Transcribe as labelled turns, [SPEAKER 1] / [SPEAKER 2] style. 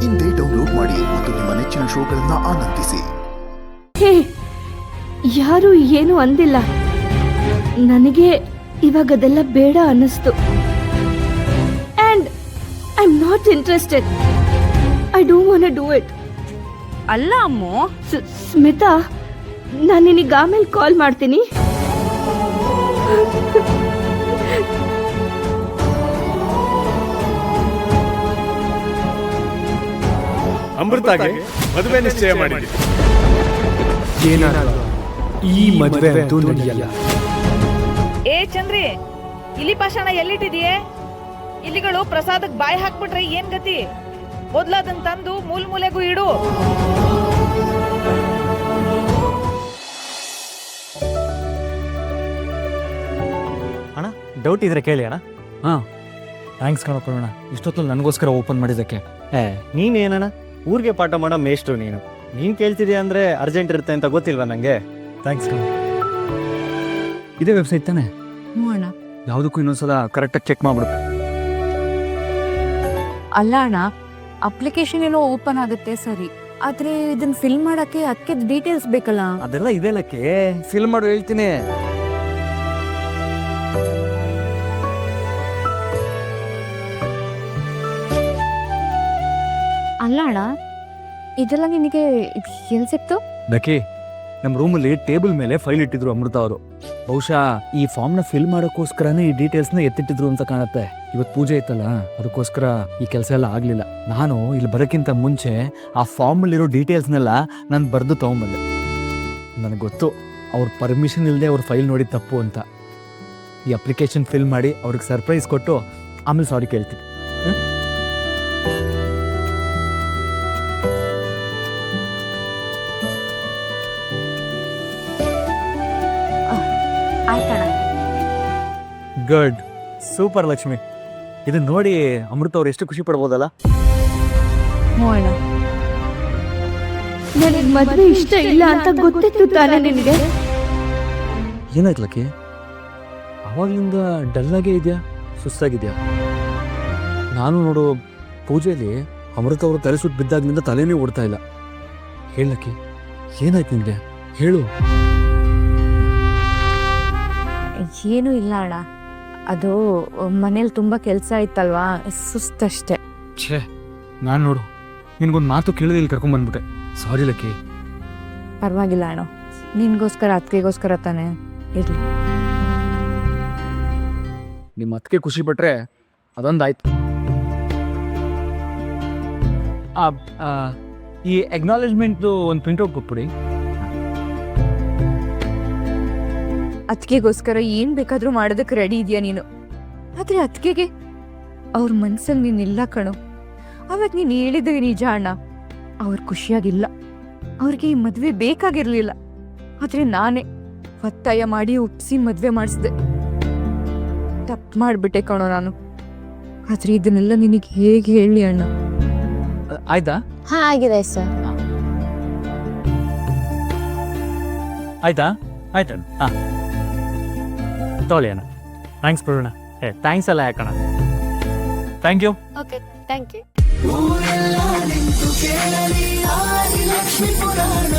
[SPEAKER 1] ಇಂದೇ ಡೌನ್ಲೋಡ್ ಮಾಡಿ ಮತ್ತು ನಿಮ್ಮ ನೆಚ್ಚಿನ ಶೋಗಳನ್ನ ಆನಂದಿಸಿ.
[SPEAKER 2] ಹೇ, ಯಾರು ಏನು ಅಂದಿಲ್ಲ. ನನಗೆ ಇವಾಗ ಅದೆಲ್ಲ ಬೇಡ ಅನ್ನಿಸ್ತು. And I am not interested. I don't want to do it.
[SPEAKER 3] ಅಲ್ಲ ಅಮ್ಮು,
[SPEAKER 2] ಸ್ಮಿತಾ, ನಾನು ನಿನಗೆ ಆಮೇಲೆ ಕಾಲ್ ಮಾಡ್ತೀನಿ.
[SPEAKER 4] ಅಮೃತಾಗೆ ಮದುವೆ ನಿಶ್ಚಯ ಮಾಡಿದ್ವಿ.
[SPEAKER 5] ಈ ಮದುವೆ ಅಂತೂ ನಡೆಯಲ್ಲ.
[SPEAKER 3] ಏ ಚಂದ್ರಿ, ಇಲಿ ಪಾಷಾಣ ಎಲ್ಲಿಟ್ಟಿದೆಯೇ? ಇಲಿಗಳು ಪ್ರಸಾದಕ್ಕೆ ಬಾಯಿ ಹಾಕ್ಬಿಟ್ರೆ ಏನ್ ಗತಿ? ಮೊದ್ಲು ಅದನ್ನ ತಂದು ಮೂಲ್ ಮೂಲೆಗೂ ಇಡು.
[SPEAKER 6] ಅಣ್ಣ, ಡೌಟ್ ಇದ್ರೆ ಕೇಳಿ ಅಣ್ಣ. ಹಾಂ, ಥ್ಯಾಂಕ್ಸ್ ಕಣಪ್ಪ. ಇಷ್ಟೊತ್ತಲ್ಲಿ ನನಗೋಸ್ಕರ ಓಪನ್ ಮಾಡಿದ್ದಕ್ಕೆ. ನೀನೇನಣ್ಣ ಊರಿಗೆ ಪಾಠ ಮಾಡೋ ಮೇಷ್ಟ್ರು ನೀನು ಕೇಳ್ತಿದ್ಯಾ ಅಂದರೆ ಅರ್ಜೆಂಟ್ ಇರುತ್ತೆ ಅಂತ ಗೊತ್ತಿಲ್ವಾ ನನಗೆ? ಥ್ಯಾಂಕ್ಸ್ ಕಣ. ಇದೇ ವೆಬ್ಸೈಟ್ ತಾನೆ?
[SPEAKER 7] ಅಣ್ಣ.
[SPEAKER 6] ಯಾವುದಕ್ಕೂ ಇನ್ನೊಂದ್ಸಲ ಕರೆಕ್ಟಾಗಿ ಚೆಕ್ ಮಾಡ್ಬಿಡು.
[SPEAKER 7] ಅಲ್ಲ ಅಣ್ಣ, ಅಪ್ಲಿಕೇಶನ್ ಏನೋ ಓಪನ್ ಆಗುತ್ತೆ ಸರಿ, ಆದ್ರೆ ಇದನ್ನ ಫಿಲ್ ಮಾಡಕ್ಕೆ ಅದಕ್ಕೆ ಡೀಟೇಲ್ಸ್ ಬೇಕಲ್ಲ?
[SPEAKER 6] ಅದೆಲ್ಲ ಇದೆಲ್ಲಕ್ಕೆ ಫಿಲ್ ಮಾಡು, ಹೇಳ್ತೀನಿ.
[SPEAKER 7] ಅಲ್ಲ ಅಣ್ಣ, ಇದೆಲ್ಲ ನಿನಗೆ ಎಲ್ಲಿ ಸಿಕ್ತು?
[SPEAKER 6] ದಕ್ಕಿ, ನಮ್ಮ ರೂಮಲ್ಲಿ ಟೇಬಲ್ ಮೇಲೆ ಫೈಲ್ ಇಟ್ಟಿದ್ರು ಅಮೃತ ಅವರು. ಬಹುಶಃ ಈ ಫಾರ್ಮ್ನ ಫಿಲ್ ಮಾಡೋಕ್ಕೋಸ್ಕರನೇ ಈ ಡೀಟೇಲ್ಸ್ನ ಎತ್ತಿಟ್ಟಿದ್ರು ಅಂತ ಕಾಣುತ್ತೆ. ಇವತ್ತು ಪೂಜೆ ಇತ್ತಲ್ಲ, ಅದಕ್ಕೋಸ್ಕರ ಈ ಕೆಲಸ ಎಲ್ಲ ಆಗಲಿಲ್ಲ. ನಾನು ಇಲ್ಲಿ ಬರೋಕ್ಕಿಂತ ಮುಂಚೆ ಆ ಫಾರ್ಮಲ್ಲಿರೋ ಡೀಟೇಲ್ಸ್ನೆಲ್ಲ ನಾನು ಬರೆದು ತೊಗೊಂಬಂದೆ. ನನಗೆ ಗೊತ್ತು ಅವ್ರ ಪರ್ಮಿಷನ್ ಇಲ್ಲದೆ ಅವ್ರ ಫೈಲ್ ನೋಡಿ ತಪ್ಪು ಅಂತ. ಈ ಅಪ್ಲಿಕೇಶನ್ ಫಿಲ್ ಮಾಡಿ ಅವ್ರಿಗೆ ಸರ್ಪ್ರೈಸ್ ಕೊಟ್ಟು ಆಮೇಲೆ ಸಾರಿ ಕೇಳ್ತೀನಿ. Good, super Lakshmi. ಇದನ್ನ ನೋಡಿ ಅಮೃತ ಅವ್ರು ಎಷ್ಟು ಖುಷಿ ಪಡ್ಬೋದಲ್ಲ?
[SPEAKER 2] ನನಗೆ ಮದುವೆ ಇಷ್ಟ ಇಲ್ಲ ಅಂತ ಗೊತ್ತಿತ್ತು ತಾನೇ ನಿನಗೆ?
[SPEAKER 6] ಏನಾಯ್ತು ಲಕ್ಕಿ? ಅವಾಗ್ಲಿಂದ ಡಲ್ಲಾಗೇ ಇದೆಯಾ, ಸುಸ್ತಾಗಿದೆಯಾ? ನಾನು ನೋಡು ಪೂಜೆಯಲ್ಲಿ ಅಮೃತ ಅವರು ತಲೆ ಸುಟ್ಟು ಬಿದ್ದಾಗ್ಲಿಂದ ತಲೆನೇ ಓಡ್ತಾ ಇಲ್ಲ. ಹೇಳಕ್ಕಿ, ಏನಾಯ್ತು ನಿಮಗೆ? ಹೇಳು.
[SPEAKER 7] ಏನೂ ಇಲ್ಲ ಅಣ್ಣ, ಅದು ಮನೇಲಿ ತುಂಬ ಕೆಲಸ ಇತ್ತಲ್ವಾ, ಸುಸ್ತಷ್ಟೇ.
[SPEAKER 6] ಛೇ, ನಾನು ನೋಡು ನಿನ್ಗೊಂದು ಮಾತು ಕೇಳಿದ್ರೆ ಇಲ್ಲಿ ಕರ್ಕೊಂಡ್ಬಂದ್ಬಿಟ್ಟೆ. ಸಾರಿ ಲಕ್ಕಿ.
[SPEAKER 7] ಪರವಾಗಿಲ್ಲ ಅಣ್ಣ, ನಿನ್ಗೋಸ್ಕರ ಅತ್ತಿಗೆಗೋಸ್ಕರ ತಾನೆ, ಇರಲಿ.
[SPEAKER 6] ನಿಮ್ಮ ಅತ್ತಿಗೆ ಖುಷಿ ಪಟ್ರೆ ಅದೊಂದಾಯ್ತು. ಈ ಅಕ್ನಾಲೇಜ್ಮೆಂಟ್ದು ಒಂದು ಪ್ರಿಂಟ್ಔಟ್ ಕೊಟ್ಬಿಡಿ.
[SPEAKER 7] ಅತ್ತಿಗೆಗೋಸ್ಕರ ಏನ್ ಬೇಕಾದ್ರೂ ಮಾಡೋದಕ್ಕೆ ರೆಡಿ ಇದೆಯಾ ನೀನು? ಆದ್ರೆ ಅತ್ತಿಗೆಗೆ ಅವ್ರ ಮನ್ಸಲ್ಲಿ ನೀನಿಲ್ಲ ಕಣೋ. ಅವಾಗ ನೀನು ಹೇಳಿದ್ರೆ ನಿಜ ಅಣ್ಣ, ಅವ್ರು ಖುಷಿಯಾಗಿಲ್ಲ. ಅವ್ರಿಗೆ ಈ ಮದ್ವೆ ಬೇಕಾಗಿರ್ಲಿಲ್ಲ, ಆದ್ರೆ ನಾನೇ ಒತ್ತಾಯ ಮಾಡಿ ಒಪ್ಸಿ ಮದ್ವೆ ಮಾಡಿಸ್ದೆ. ತಪ್ಪು ಮಾಡ್ಬಿಟ್ಟೆ ಕಣೋ ನಾನು. ಆದ್ರೆ ಇದನ್ನೆಲ್ಲ ನಿನಗೆ ಹೇಗೆ ಹೇಳಿ ಅಣ್ಣ?
[SPEAKER 6] ಆಯ್ತಾ?
[SPEAKER 7] ಹಾ, ಆಗಿದೆ ಸರ್.
[SPEAKER 6] ಆಯ್ತಾ? ಆಯ್ತಾ? ಹಾಂ, ತಗೊಳ್ಳಿ ಅಣ್ಣ. ಥ್ಯಾಂಕ್ಸ್ ಬಿಡೋಣ. ಥ್ಯಾಂಕ್ಸ್ ಎಲ್ಲ ಯಾಕಣ್ಣ. Thank you.
[SPEAKER 7] Okay, thank you.
[SPEAKER 1] ಊರೆಲ್ಲ ನಿಂತು ಕೇಳಲಿ ಆದಿ ಲಕ್ಷ್ಮೀ ಪುರಾಣ.